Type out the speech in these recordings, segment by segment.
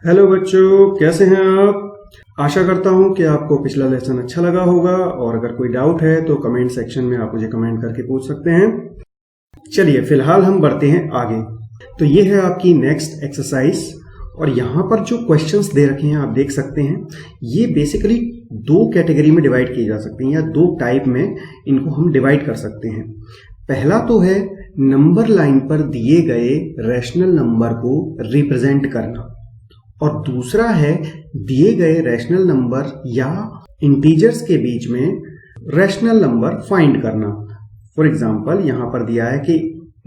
Hello बच्चों, कैसे हैं आप। आशा करता हूं कि आपको पिछला लेसन अच्छा लगा होगा और अगर कोई डाउट है तो कमेंट सेक्शन में आप मुझे कमेंट करके पूछ सकते हैं। चलिए फिलहाल हम बढ़ते हैं आगे। तो ये है आपकी नेक्स्ट एक्सरसाइज और यहाँ पर जो क्वेश्चंस दे रखे हैं आप देख सकते हैं। ये बेसिकली दो कैटेगरी में डिवाइड किए जा सकते हैं या दो टाइप में इनको हम डिवाइड कर सकते हैं। पहला तो है नंबर लाइन पर दिए गए रैशनल नंबर को रिप्रेजेंट करना और दूसरा है दिए गए रैशनल नंबर या इंटीजर्स के बीच में रैशनल नंबर फाइंड करना। फॉर एग्जांपल यहाँ पर दिया है कि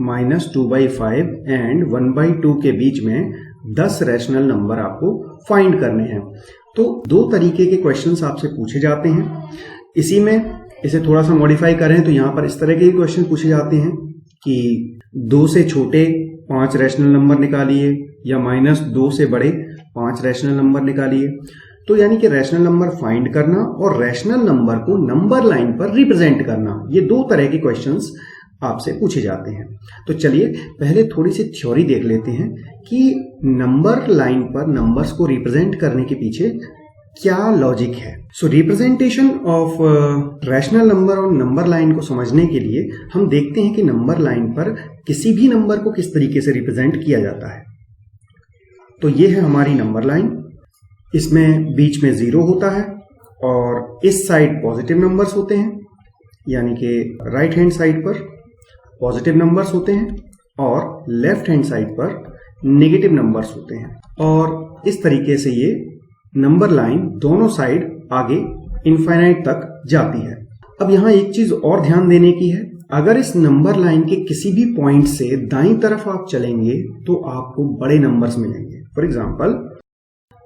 -2/5 एंड 1/2 के बीच में 10 रैशनल नंबर आपको फाइंड करने हैं। तो दो तरीके के क्वेश्चंस आपसे पूछे जाते हैं। इसी में इसे थोड़ा सा मॉडिफाई करें तो यहाँ पर इस तरह के क्वेश्चन पूछे जाते हैं कि 2 से छोटे 5 रैशनल नंबर निकालिए या -2 से बड़े 5 रैशनल नंबर निकालिए। तो यानी कि रैशनल नंबर फाइंड करना और रैशनल नंबर को नंबर लाइन पर रिप्रेजेंट करना, ये दो तरह के क्वेश्चंस आपसे पूछे जाते हैं। तो चलिए पहले थोड़ी सी थ्योरी देख लेते हैं कि नंबर लाइन पर नंबर्स को रिप्रेजेंट करने के पीछे क्या लॉजिक है। सो रिप्रेजेंटेशन ऑफ रैशनल नंबर और नंबर लाइन को समझने के लिए हम देखते हैं कि नंबर लाइन पर किसी भी नंबर को किस तरीके से रिप्रेजेंट किया जाता है। तो ये है हमारी नंबर लाइन, इसमें बीच में 0 होता है और इस साइड पॉजिटिव नंबर्स होते हैं, यानी कि राइट हैंड साइड पर पॉजिटिव नंबर्स होते हैं और लेफ्ट हैंड साइड पर नेगेटिव नंबर्स होते हैं। और इस तरीके से ये नंबर लाइन दोनों साइड आगे इनफाइनाइट तक जाती है। अब यहाँ एक चीज और ध्यान देने की है, अगर इस नंबर लाइन के किसी भी पॉइंट से दाईं तरफ आप चलेंगे तो आपको बड़े नंबर्स मिलेंगे। फॉर एग्जाम्पल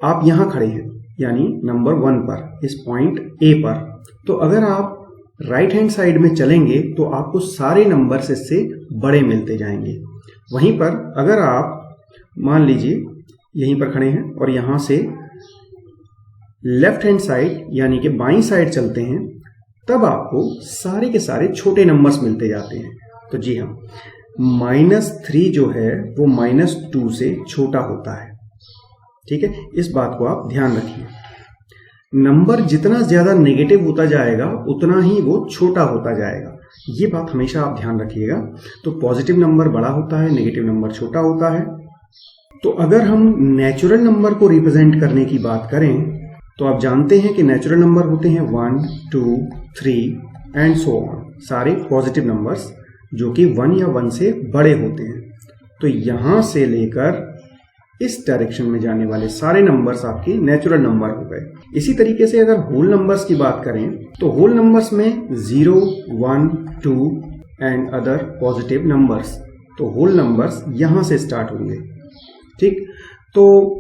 आप यहां खड़े हैं यानी नंबर 1 पर, इस पॉइंट ए पर, तो अगर आप राइट हैंड साइड में चलेंगे तो आपको सारे नंबर्स इससे बड़े मिलते जाएंगे। वहीं पर अगर आप मान लीजिए यहीं पर खड़े हैं और यहां से लेफ्ट हैंड साइड यानी कि बाईं साइड चलते हैं तब आपको सारे के सारे छोटे नंबर्स मिलते जाते हैं। तो जी हाँ, -3 जो है वो -2 से छोटा होता है। ठीक है, इस बात को आप ध्यान रखिए। नंबर जितना ज्यादा नेगेटिव होता जाएगा उतना ही वो छोटा होता जाएगा, ये बात हमेशा आप ध्यान रखिएगा। तो पॉजिटिव नंबर बड़ा होता है, नेगेटिव नंबर छोटा होता है। तो अगर हम नेचुरल नंबर को रिप्रेजेंट करने की बात करें तो आप जानते हैं कि नेचुरल नंबर होते हैं 1, 2, 3 एंड सो ऑन, सारे पॉजिटिव नंबर्स जो कि 1 या 1 से बड़े होते हैं। तो यहां से लेकर इस डायरेक्शन में जाने वाले सारे नंबर्स आपके नेचुरल नंबर हो गए। इसी तरीके से अगर होल नंबर्स की बात करें तो होल नंबर्स में 0, 1, 2 एंड अदर पॉजिटिव नंबर्स, तो होल नंबर्स यहां से स्टार्ट होंगे। ठीक, तो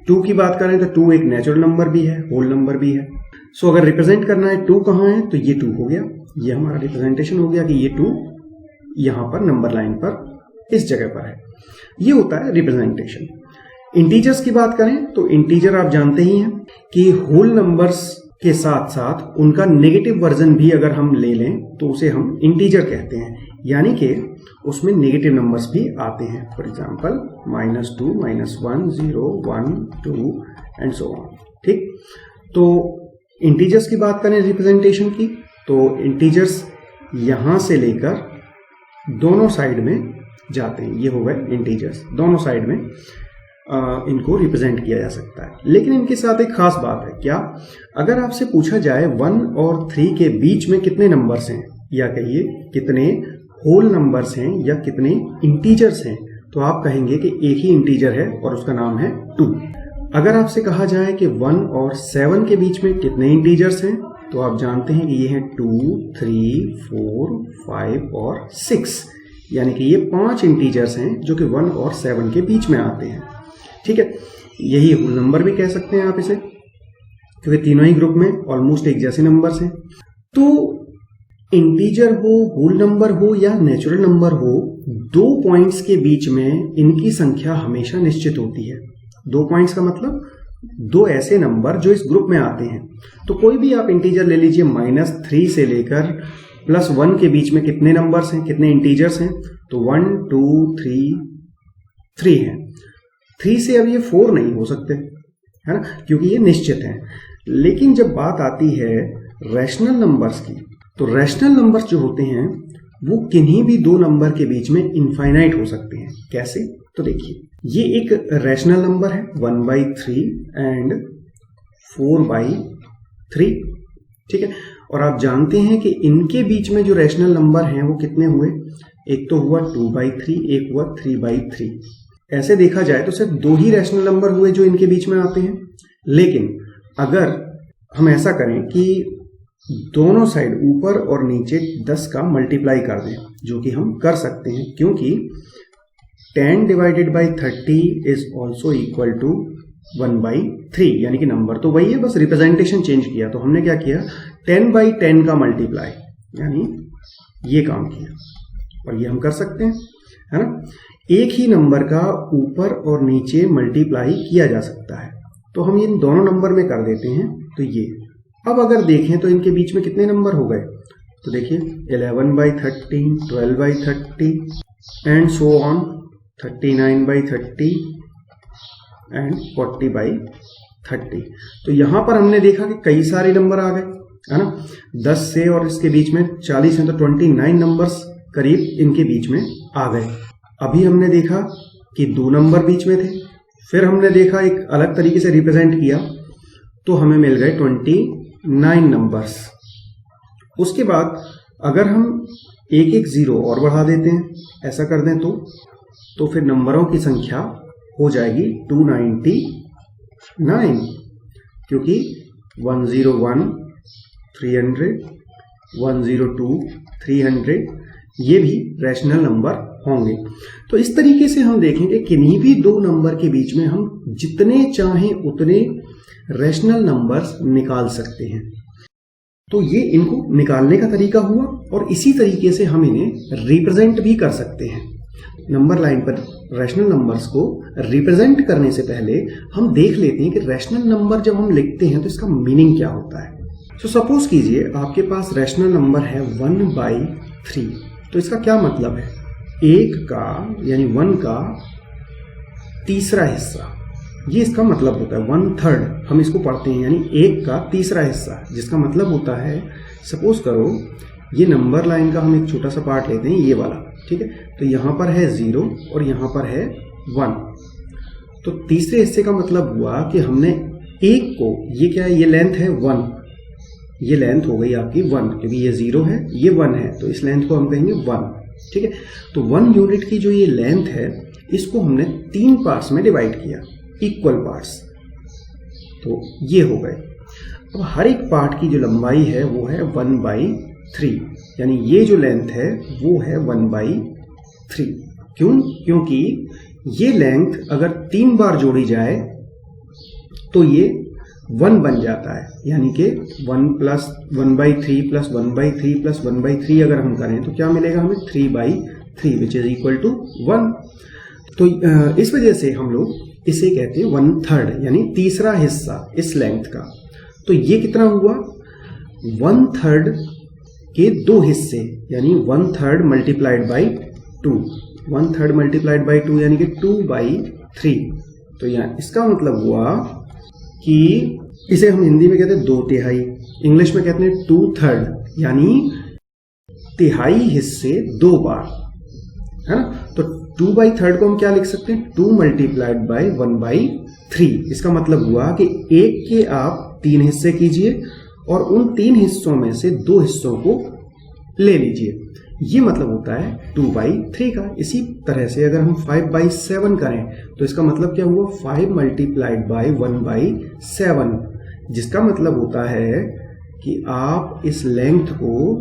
2 की बात करें तो 2 एक नेचुरल नंबर भी है, होल नंबर भी है। सो अगर रिप्रेजेंट करना है 2 कहाँ है तो ये 2 हो गया, ये हमारा रिप्रेजेंटेशन हो गया कि ये 2 यहां पर नंबर लाइन पर इस जगह पर है। ये होता है रिप्रेजेंटेशन। इंटीजर्स की बात करें तो इंटीजर आप जानते ही हैं कि होल नंबर्स के साथ साथ उनका नेगेटिव वर्जन भी अगर हम ले लें तो उसे हम इंटीजर कहते हैं, यानी कि उसमें नेगेटिव नंबर्स भी आते हैं। For example -2, -1, 0, 1, 2 and so on. ठीक, तो इंटीजर्स की बात करें रिप्रेजेंटेशन की तो इंटीजर्स यहां से लेकर दोनों साइड में जाते हैं, ये हो गए इंटीजर्स, दोनों साइड में इनको रिप्रेजेंट किया जा सकता है। लेकिन इनके साथ एक खास बात है, क्या अगर आपसे पूछा जाए 1 और 3 के बीच में कितने नंबर्स हैं या कहिए कितने होल नंबर्स हैं या कितने इंटीजर्स हैं, तो आप कहेंगे कि एक ही इंटीजर है और उसका नाम है 2। अगर आपसे कहा जाए कि 1 और 7 के बीच में कितने इंटीजर्स हैं तो आप जानते हैं कि ये हैं 2, 3, 4, 5 और 6, यानी कि ये 5 इंटीजर्स हैं जो कि 1 और 7 के बीच में आते हैं। ठीक है, यही होल नंबर भी कह सकते हैं आप इसे, क्योंकि तीनों ही ग्रुप में ऑलमोस्ट एक जैसे नंबर्स हैं। तो इंटीजर हो, होल नंबर हो या नेचुरल नंबर हो, 2 पॉइंट्स के बीच में इनकी संख्या हमेशा निश्चित होती है। 2 पॉइंट्स का मतलब 2 ऐसे नंबर जो इस ग्रुप में आते हैं। तो कोई भी आप इंटीजर ले लीजिए, -3 से लेकर +1 के बीच में कितने नंबर्स हैं, कितने इंटीजर्स हैं, तो 1, 2, 3 हैं। 3 से अब ये 4 नहीं हो सकते, है ना, क्योंकि ये निश्चित है। लेकिन जब बात आती है रैशनल नंबर्स की, तो रैशनल नंबर्स जो होते हैं वो किन्हीं भी दो नंबर के बीच में इनफाइनाइट हो सकते हैं। कैसे? तो देखिए, ये एक रैशनल नंबर है 1/3 एंड 4/3, ठीक है। और आप जानते हैं कि इनके बीच में जो रैशनल नंबर हैं वो कितने हुए, एक तो हुआ 2/3, एक हुआ 3/3। ऐसे देखा जाए तो सिर्फ दो ही रैशनल नंबर हुए जो इनके बीच में आते हैं। लेकिन अगर हम ऐसा करें कि दोनों साइड ऊपर और नीचे 10 का मल्टीप्लाई कर दें, जो कि हम कर सकते हैं, क्योंकि 10 divided by 30 is also equal to 1/3, यानी कि नंबर तो वही है, बस रिप्रेजेंटेशन चेंज किया। तो हमने क्या किया, 10/10 का मल्टीप्लाई, यानी ये काम किया, और ये हम कर सकते हैं, है ना। एक ही नंबर का ऊपर और नीचे मल्टीप्लाई किया जा सकता है, तो हम इन दोनों नंबर में कर देते हैं। तो ये अब अगर देखें तो इनके बीच में कितने नंबर हो गए, तो देखिए 11/30, 12/30 एंड सो ऑन, 39/30 एंड 40/30। तो यहां पर हमने देखा कि कई सारे नंबर आ गए, है ना। 10 से और इसके बीच में 40 है, तो 29 नंबर्स करीब इनके बीच में आ गए। अभी हमने देखा कि दो नंबर बीच में थे, फिर हमने देखा एक अलग तरीके से रिप्रेजेंट किया, तो हमें मिल गए 29 नंबर्स। उसके बाद अगर हम एक एक जीरो और बढ़ा देते हैं, ऐसा कर दें तो फिर नंबरों की संख्या हो जाएगी 299, क्योंकि 101 300, 102 300 ये भी रैशनल नंबर होंगे। तो इस तरीके से हम देखेंगे किन्हीं भी दो नंबर के बीच में हम जितने चाहें उतने रैशनल नंबर्स निकाल सकते हैं। तो ये इनको निकालने का तरीका हुआ, और इसी तरीके से हम इन्हें रिप्रेजेंट भी कर सकते हैं। नंबर लाइन पर रैशनल नंबर्स को रिप्रेजेंट करने से पहले हम देख लेते हैं कि रैशनल नंबर जब हम लिखते हैं तो इसका मीनिंग क्या होता है। तो सपोज कीजिए आपके पास रैशनल नंबर है 1/3, तो इसका क्या मतलब है, एक का यानी 1 का तीसरा हिस्सा, ये इसका मतलब होता है। 1/3 हम इसको पढ़ते हैं, यानी एक का तीसरा हिस्सा, जिसका मतलब होता है, सपोज करो ये नंबर लाइन का हम एक छोटा सा पार्ट लेते हैं, ये वाला, ठीक है। तो यहां पर है 0 और यहां पर है 1, तो तीसरे हिस्से का मतलब हुआ कि हमने एक को, ये क्या है, ये लेंथ है 1, ये लेंथ हो गई आपकी 1, क्योंकि ये 0 है ये 1 है, तो इस लेंथ को हम कहेंगे 1, ठीक है। तो 1 यूनिट की जो ये लेंथ है, इसको हमने 3 पार्ट्स में डिवाइड किया, इक्वल पार्ट्स, तो ये हो गए। अब हर एक पार्ट की जो लंबाई है वो है 1/3, यानी ये जो लेंथ है वो है 1/3। क्यों? क्योंकि ये लेंथ अगर 3 बार जोड़ी जाए तो ये 1 बन जाता है, यानी कि 1 + 1/3 + 1/3 + 1/3 अगर हम करें तो क्या मिलेगा हमें, 3/3 विच इज इक्वल टू 1। तो इस वजह से हम लोग इसे कहते हैं 1/3, यानी तीसरा हिस्सा इस लेंथ का। तो ये कितना हुआ, 1/3 के 2 हिस्से, यानी 1/3 मल्टीप्लाइड बाई 2, 1/3 मल्टीप्लाइड बाई 2 यानी कि 2/3। तो यहाँ इसका मतलब हुआ कि इसे हम हिंदी में कहते हैं 2/3, इंग्लिश में कहते हैं 2/3, यानी तिहाई हिस्से 2 बार, है ना। तो 2/3 को हम क्या लिख सकते हैं, 2 मल्टीप्लाइड बाई 1/3। इसका मतलब हुआ कि एक के आप 3 हिस्से कीजिए और उन 3 हिस्सों में से 2 हिस्सों को ले लीजिए, ये मतलब होता है 2/3 का। इसी तरह से अगर हम 5/7 करें तो इसका मतलब क्या हुआ, 5 मल्टीप्लाइड बाई 1/7, जिसका मतलब होता है कि आप इस लेंथ को,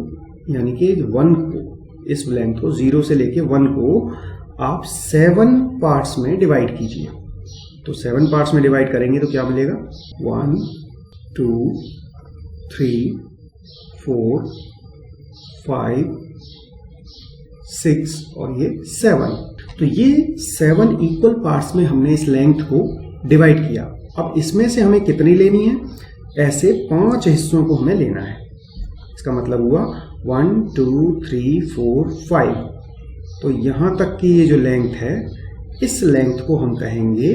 यानी कि 1 को, इस लेंथ को 0 से लेके 1 को आप 7 पार्ट्स में डिवाइड कीजिए। तो 7 पार्ट्स में डिवाइड करेंगे तो क्या मिलेगा, 1 2 3 4 5 6 और ये 7। तो ये 7 इक्वल पार्ट्स में हमने इस लेंथ को डिवाइड किया। अब इसमें से हमें कितनी लेनी है, ऐसे 5 हिस्सों को हमें लेना है। इसका मतलब हुआ 1 2 3 4 5। तो यहां तक की ये जो लेंथ है, इस लेंथ को हम कहेंगे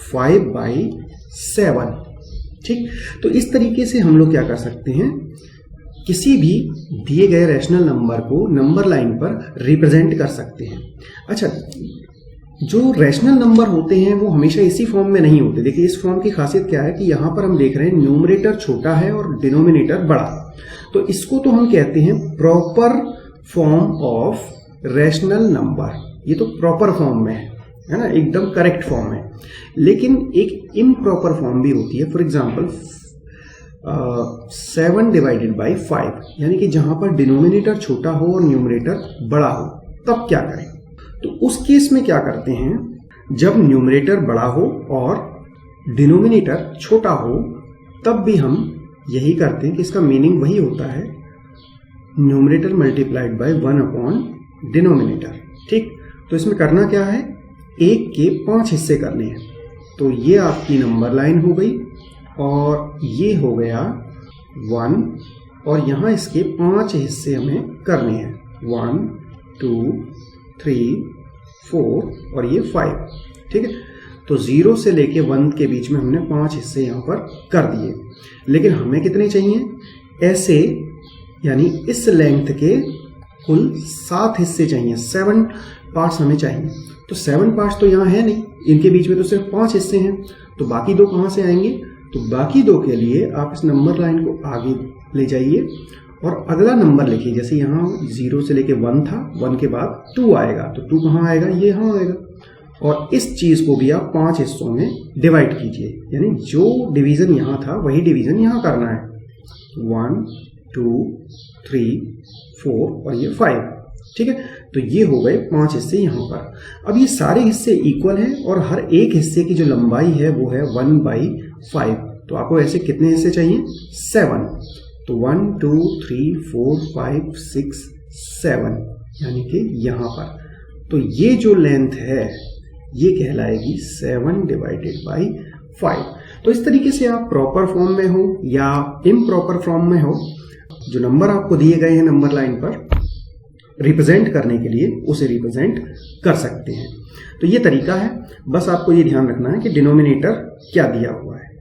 5/7। ठीक, तो इस तरीके से हम लोग क्या कर सकते हैं, किसी भी दिए गए रैशनल नंबर को नंबर लाइन पर रिप्रेजेंट कर सकते हैं। अच्छा, जो रैशनल नंबर होते हैं वो हमेशा इसी फॉर्म में नहीं होते। देखिए इस फॉर्म की खासियत क्या है कि यहां पर हम देख रहे हैं न्यूमरेटर छोटा है और डिनोमिनेटर बड़ा, तो इसको तो हम कहते हैं proper form of rational number. ये तो प्रॉपर फॉर्म में है ना, एकदम करेक्ट फॉर्म है। लेकिन एक इम्प्रॉपर फॉर्म भी होती है। फॉर एग्जाम्पल 7/5, यानी कि जहां पर डिनोमिनेटर छोटा हो और न्यूमरेटर बड़ा हो, तब क्या करें? तो उस केस में क्या करते हैं, जब न्यूमरेटर बड़ा हो और डिनोमिनेटर छोटा हो, तब भी हम यही करते हैं कि इसका मीनिंग वही होता है, न्यूमरेटर मल्टीप्लाइड बाय 1 डिनोमिनेटर। ठीक, तो इसमें करना क्या है, 1 के 5 हिस्से करने हैं। तो ये आपकी नंबर लाइन हो गई और ये हो गया 1, और यहां इसके 5 हिस्से हमें करने हैं, 1 2 3 4 और ये 5। ठीक है, तो 0 से लेके 1 के बीच में हमने 5 हिस्से यहां पर कर दिए। लेकिन हमें कितने चाहिए ऐसे, यानी इस लेंथ के कुल 7 हिस्से चाहिए, 7 पार्ट्स हमें चाहिए। तो 7 पार्ट्स तो यहाँ है नहीं, इनके बीच में तो सिर्फ 5 हिस्से हैं, तो बाकी 2 कहाँ से आएंगे? तो बाकी 2 के लिए आप इस नंबर लाइन को आगे ले जाइए और अगला नंबर लिखिए। जैसे यहाँ 0 से लेके 1 था, 1 के बाद 2 आएगा, तो 2 कहाँ आएगा? ये यहाँ आएगा। और इस चीज को भी आप 5 हिस्सों में डिवाइड कीजिए, यानी जो डिवीजन यहाँ था वही डिवीजन यहाँ करना है, 1 2 3 4 और ये 5। ठीक है, तो ये हो गए 5 हिस्से यहाँ पर। अब ये सारे हिस्से इक्वल हैं और हर एक हिस्से की जो लंबाई है वो है 1/5। तो आपको ऐसे कितने हिस्से चाहिए? 7। तो 1 2 3 4 5 6 7, यानी कि यहाँ पर। तो ये जो लेंथ है ये कहलाएगी 7/5। तो इस तरीके से आप प्रॉपर फॉर्म में हो या इम्प्रॉपर फॉर्म में हो, जो नंबर आपको दिए गए हैं नंबर लाइन पर रिप्रेजेंट करने के लिए उसे रिप्रेजेंट कर सकते हैं। तो ये तरीका है, बस आपको ये ध्यान रखना है कि डिनोमिनेटर क्या दिया हुआ है।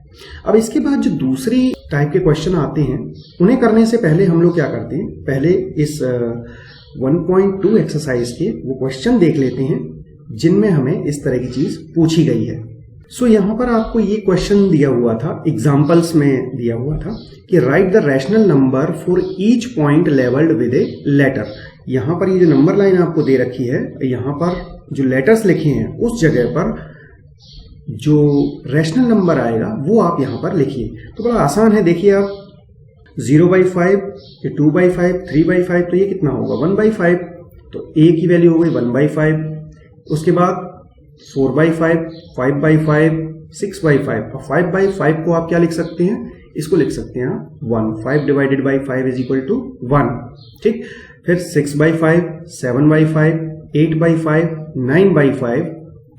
अब इसके बाद जो दूसरी टाइप के क्वेश्चन आते हैं उन्हें करने से पहले हम लोग क्या करते हैं, पहले इस 1.2 एक्सरसाइज के वो क्वेश्चन देख लेते हैं जिनमें हमें इस तरह की चीज पूछी गई है। सो यहाँ पर आपको ये क्वेश्चन दिया हुआ था, एग्जाम्पल्स में दिया हुआ था कि write the rational number for each point labelled with a letter. यहाँ पर ये जो नंबर लाइन आपको दे रखी है, यहाँ पर जो लेटर्स लिखे हैं उस जगह पर जो रैशनल नंबर आएगा वो आप यहाँ पर लिखिए। तो बड़ा आसान है, देखिए आप 0/5, ये 2/5, 3/5, तो ये कितना होगा 1/5। तो a की वैल्यू हो गई 1/5। उसके बाद 4/5, 5/5, 6/5। और 5/5 को आप क्या लिख सकते हैं, इसको लिख सकते हैं 1। 5/5 इज इक्वल टू 1। ठीक, फिर 6/5, 7/5, 8/5, 9/5,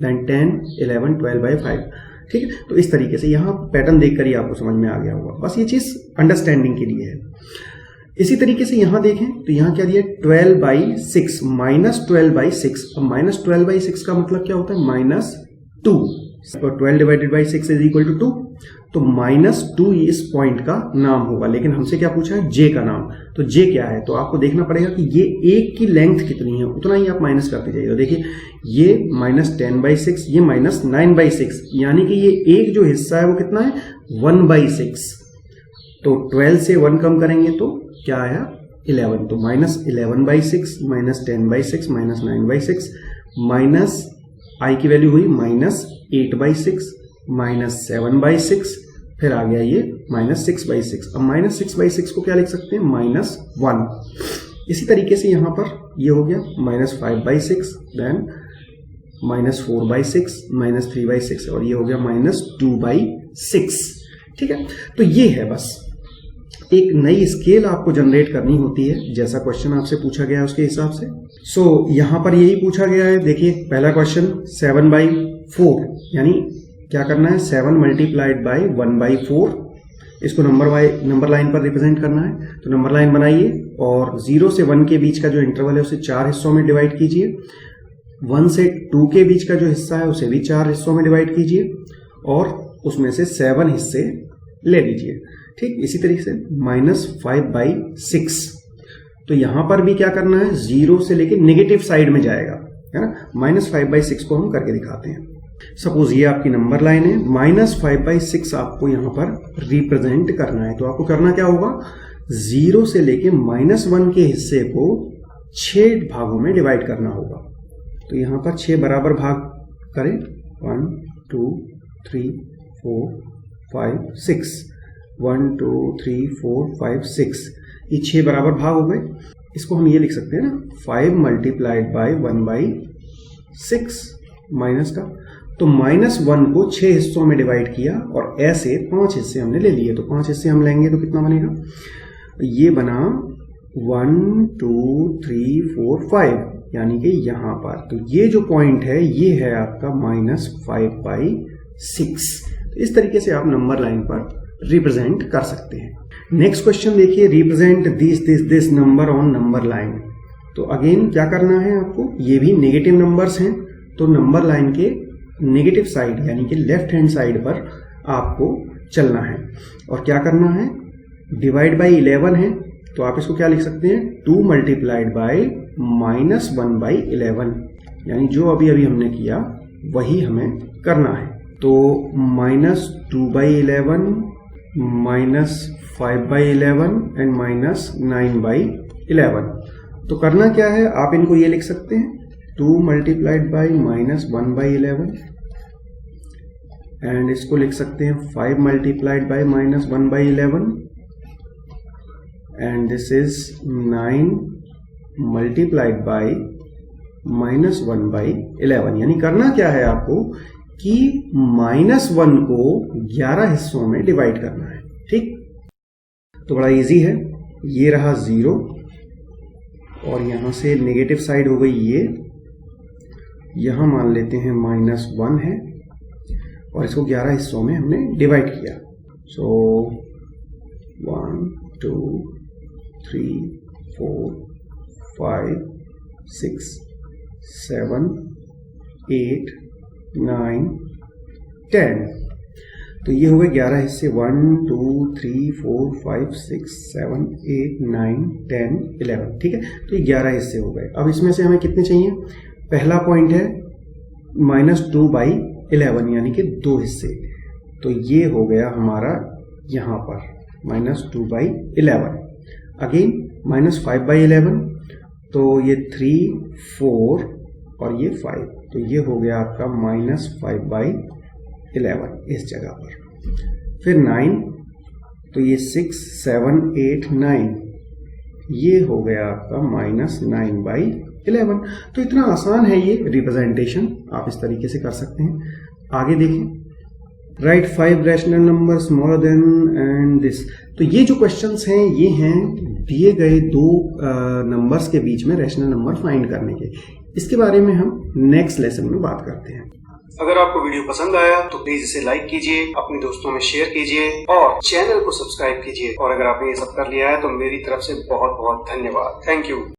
then 10, 11, 12/5। ठीक है, तो इस तरीके से यहाँ पैटर्न देखकर ही आपको समझ में आ गया होगा, बस ये चीज अंडरस्टैंडिंग के लिए है। इसी तरीके से यहाँ देखें तो यहाँ क्या दिया, 12/6, -12/6। अब -12/6 का मतलब क्या होता है, -2। 12/6 इज इक्वल टू 2, तो -2 इस पॉइंट का नाम होगा। लेकिन हमसे क्या पूछा है, जे का नाम। तो जे क्या है, तो आपको देखना पड़ेगा कि ये एक की लेंथ कितनी है, उतना ही आप माइनस करते जाइए। देखिए ये -10/6, ये -9/6, यानी कि ये एक जो हिस्सा है वो कितना है, 1/6। तो 12 से 1 कम करेंगे तो क्या आया, 11। तो -11/6, -10/6, -9/6, माइनस आई की वैल्यू हुई -8/6, -7/6, फिर आ गया ये -6/6। अब -6/6 को क्या लिख सकते हैं, -1। इसी तरीके से यहां पर ये हो गया -5/6, देन -4/6, -3/6, और ये हो गया -2/6। ठीक है, तो ये है, बस एक नई स्केल आपको जनरेट करनी होती है, जैसा क्वेश्चन आपसे पूछा गया है उसके हिसाब से। सो यहां पर यही पूछा गया है। देखिए पहला क्वेश्चन 7/4, यानी क्या करना है, 7 मल्टीप्लाइड बाय 1/4, इसको नंबर लाइन पर रिप्रेजेंट करना है। तो नंबर लाइन बनाइए और 0 से 1 के बीच का जो इंटरवल है उसे 4 हिस्सों में डिवाइड कीजिए। 1 से 2 के बीच का जो हिस्सा है उसे भी 4 हिस्सों में डिवाइड कीजिए और उसमें से 7 हिस्से ले लीजिए। ठीक, इसी तरीके से -5/6, तो यहां पर भी क्या करना है, 0 से लेके नेगेटिव साइड में जाएगा, है ना। -5/6 को हम करके दिखाते हैं। सपोज ये आपकी नंबर लाइन है, -5/6 आपको यहां पर रिप्रेजेंट करना है। तो आपको करना क्या होगा, 0 से लेके -1 के हिस्से को 6 भागों में डिवाइड करना होगा। तो यहां पर 6 बराबर भाग करें, 1 2 3 4 5 6, 1 2 3 4 5 6, ये 6 बराबर भाग हो गए। इसको हम ये लिख सकते हैं ना, 5 × 1/6 माइनस का, तो -1 को 6 हिस्सों में डिवाइड किया और ऐसे 5 हिस्से हमने ले लिए। तो 5 हिस्से हम लेंगे तो कितना बनेगा, ये बना 1 2 3 4 5, यानी कि यहां पर। तो ये जो पॉइंट है ये है आपका -5/6। इस तरीके से आप नंबर लाइन पर रिप्रेजेंट कर सकते हैं। नेक्स्ट क्वेश्चन देखिए, represent this number on number line. तो अगेन क्या करना है आपको, ये भी नेगेटिव नंबर्स हैं, तो नंबर लाइन के नेगेटिव साइड यानी कि लेफ्ट हैंड साइड पर आपको चलना है। और क्या करना है, डिवाइड बाई 11 है, तो आप इसको क्या लिख सकते हैं, 2 × -1/11, यानी जो अभी अभी हमने किया वही हमें करना है। तो -2/11, -5/11 एंड -9/11। तो करना क्या है, आप इनको ये लिख सकते हैं, 2 × -1/11 एंड इसको लिख सकते हैं 5 × -1/11 एंड दिस इज 9 × -1/11। यानी करना क्या है आपको कि -1 को 11 हिस्सों में डिवाइड करना है। ठीक, तो बड़ा इजी है। ये रहा 0 और यहां से नेगेटिव साइड हो गई ये, यहां मान लेते हैं -1 है और इसको 11 हिस्सों में हमने डिवाइड किया। सो 1 2 3 4 5 6 7 8 9 10। तो ये हो गए 11 हिस्से, 1 2 3 4 5 6 7 8 9 10 11। ठीक है, तो ये 11 हिस्से हो गए। अब इसमें से हमें कितने चाहिए, पहला पॉइंट है -2/11 यानी कि 2 हिस्से, तो ये हो गया हमारा यहां पर -2/11। अगेन -5/11, तो ये 3 4 और ये 5, तो ये हो गया आपका -5/11 इस जगह पर। फिर 9, तो ये 6 7 8 9, ये हो गया आपका -9/11। तो इतना आसान है ये रिप्रेजेंटेशन, आप इस तरीके से कर सकते हैं। आगे देखें, right 5 rational number smaller than and this. तो ये जो क्वेश्चंस हैं ये हैं दिए गए 2 नंबर्स के बीच में रैशनल नंबर फाइंड करने के। इसके बारे में हम नेक्स्ट लेसन में बात करते हैं। अगर आपको वीडियो पसंद आया तो प्लीज इसे लाइक कीजिए, अपने दोस्तों में शेयर कीजिए और चैनल को सब्सक्राइब कीजिए। और अगर आपने ये सब कर लिया है तो मेरी तरफ से बहुत बहुत धन्यवाद। Thank you.